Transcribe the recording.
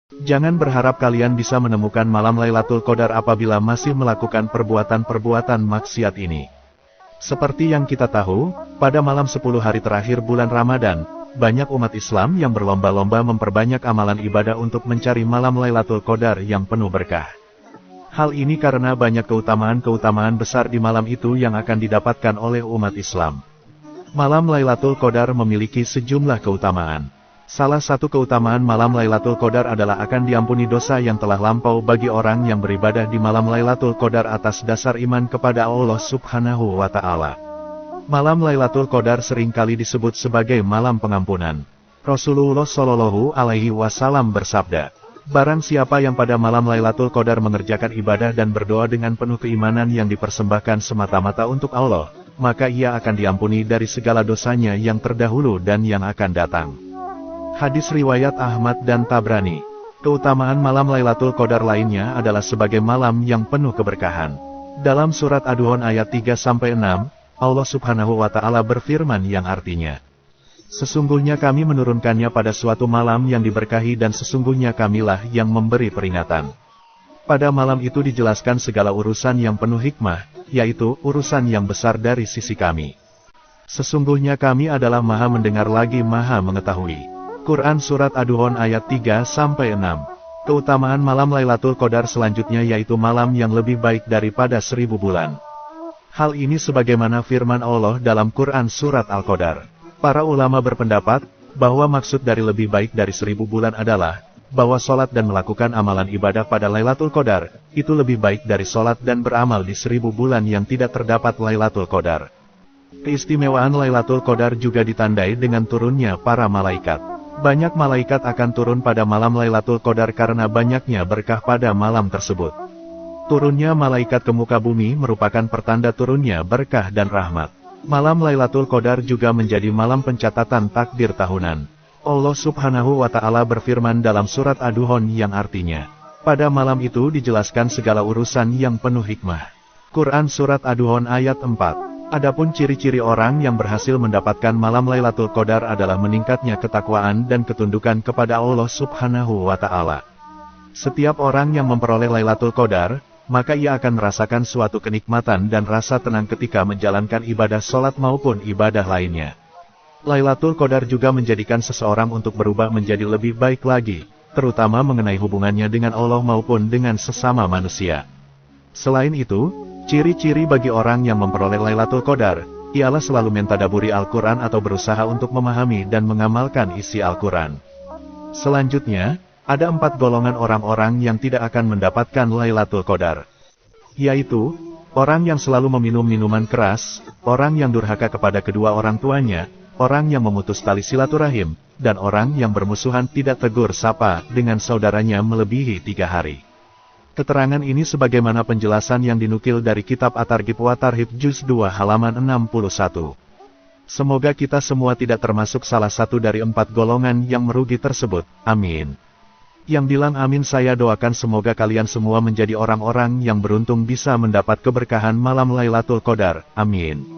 Jangan berharap kalian bisa menemukan malam Lailatul Qadar apabila masih melakukan perbuatan-perbuatan maksiat ini. Seperti yang kita tahu, pada malam 10 hari terakhir bulan Ramadan, banyak umat Islam yang berlomba-lomba memperbanyak amalan ibadah untuk mencari malam Lailatul Qadar yang penuh berkah. Hal ini karena banyak keutamaan-keutamaan besar di malam itu yang akan didapatkan oleh umat Islam. Malam Lailatul Qadar memiliki sejumlah keutamaan. Salah satu keutamaan malam Lailatul Qadar adalah akan diampuni dosa yang telah lampau bagi orang yang beribadah di malam Lailatul Qadar atas dasar iman kepada Allah Subhanahu wa Ta'ala. Malam Lailatul Qadar seringkali disebut sebagai malam pengampunan. Rasulullah Shallallahu Alaihi Wasallam bersabda, "Barang siapa yang pada malam Lailatul Qadar mengerjakan ibadah dan berdoa dengan penuh keimanan yang dipersembahkan semata-mata untuk Allah, maka ia akan diampuni dari segala dosanya yang terdahulu dan yang akan datang." Hadis riwayat Ahmad dan Tabrani. Keutamaan malam Lailatul Qadar lainnya adalah sebagai malam yang penuh keberkahan. Dalam surat Ad-Duhan ayat 3-6, Allah Subhanahu wa Ta'ala berfirman yang artinya, "Sesungguhnya kami menurunkannya pada suatu malam yang diberkahi dan sesungguhnya kamilah yang memberi peringatan." Pada malam itu dijelaskan segala urusan yang penuh hikmah, yaitu urusan yang besar dari sisi kami. Sesungguhnya kami adalah Maha mendengar lagi Maha mengetahui. Quran Surat Ad-Duhan ayat 3-6. Keutamaan malam Lailatul Qadar selanjutnya yaitu malam yang lebih baik daripada 1000 bulan. Hal ini sebagaimana firman Allah dalam Quran Surat Al-Qadar. Para ulama berpendapat, bahwa maksud dari lebih baik dari 1000 bulan adalah, bahwa sholat dan melakukan amalan ibadah pada Lailatul Qadar, itu lebih baik dari sholat dan beramal di 1000 bulan yang tidak terdapat Lailatul Qadar. Keistimewaan Lailatul Qadar juga ditandai dengan turunnya para malaikat. Banyak malaikat akan turun pada malam Lailatul Qadar karena banyaknya berkah pada malam tersebut. Turunnya malaikat ke muka bumi merupakan pertanda turunnya berkah dan rahmat. Malam Lailatul Qadar juga menjadi malam pencatatan takdir tahunan. Allah Subhanahu wa Ta'ala berfirman dalam surat Ad-Duhan yang artinya, "Pada malam itu dijelaskan segala urusan yang penuh hikmah." Quran Surat Ad-Duhan ayat 4. Adapun ciri-ciri orang yang berhasil mendapatkan malam Lailatul Qadar adalah meningkatnya ketakwaan dan ketundukan kepada Allah Subhanahu wa Ta'ala. Setiap orang yang memperoleh Lailatul Qadar, maka ia akan merasakan suatu kenikmatan dan rasa tenang ketika menjalankan ibadah sholat maupun ibadah lainnya. Lailatul Qadar juga menjadikan seseorang untuk berubah menjadi lebih baik lagi, terutama mengenai hubungannya dengan Allah maupun dengan sesama manusia. Selain itu, ciri-ciri bagi orang yang memperoleh Lailatul Qadar, ialah selalu mentadaburi Al-Quran atau berusaha untuk memahami dan mengamalkan isi Al-Quran. Selanjutnya, ada 4 golongan orang-orang yang tidak akan mendapatkan Lailatul Qadar. Yaitu, orang yang selalu meminum minuman keras, orang yang durhaka kepada kedua orang tuanya, orang yang memutus tali silaturahim, dan orang yang bermusuhan tidak tegur sapa dengan saudaranya melebihi 3 hari. Keterangan ini sebagaimana penjelasan yang dinukil dari kitab At-Targhib wa Tarhib Juz 2 halaman 61. Semoga kita semua tidak termasuk salah satu dari 4 golongan yang merugi tersebut, amin. Yang bilang amin saya doakan semoga kalian semua menjadi orang-orang yang beruntung bisa mendapat keberkahan malam Lailatul Qadar, amin.